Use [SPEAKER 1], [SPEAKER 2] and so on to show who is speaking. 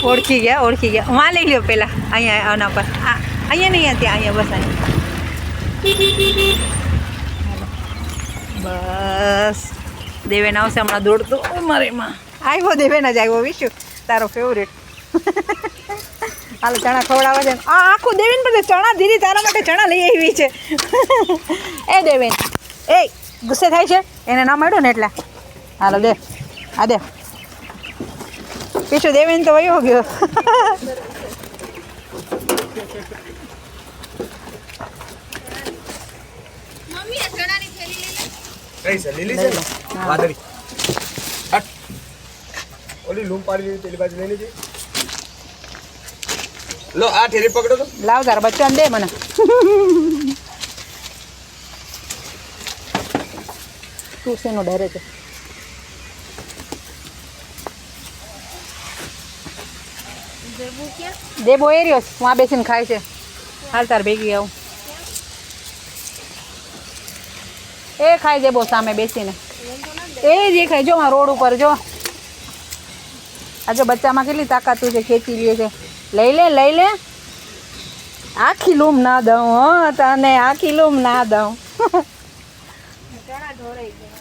[SPEAKER 1] ઓળખી ગયા વાં લઈ લ્યો પેલા અહીંયા આના પર અહીંયા નહીં ત્યાં અહીંયા બસ અહીંયા બસ દેવેન આવશે હમણાં દોડતો મારે માં આવ્યો દેવેન જ આવ્યો વિશુ તારો ફેવરેટ હાલો ચણા ખવડાવવા છે આખું દેવેન પર ચણા દીદી તારા માટે ચણા લઈ આવી છે એ દેવેન એ ગુસ્સે થાય છે એને ના મળ્યું ને એટલે હાલો દે આ દે પીછું દેવેન તો વયો ગયો
[SPEAKER 2] કઈ છે લીલી છે વાદળી હટ ઓલી લૂમ પાડી લીધી પેલી બાજુ લઈ લીધી લો આ ઠેરી પકડો તો
[SPEAKER 1] લાવ તારા બચ્ચાને દે મને તું શેનો ડરે છે દેબો એરિયો હું આ બેસીને ખાય છે હાલ તાર ભેગી આવું એ ખાઈ દેબો સામે બેસીને એ જ ખાય જો રોડ ઉપર જો આ જો બચ્ચામાં કેટલી તાકાત છે ખેંચી લે છે લઈ લે આખી લૂમ ના દઉં હો તને આખી લૂમ ના દઉં ચણા ઢોરાઈ ગયા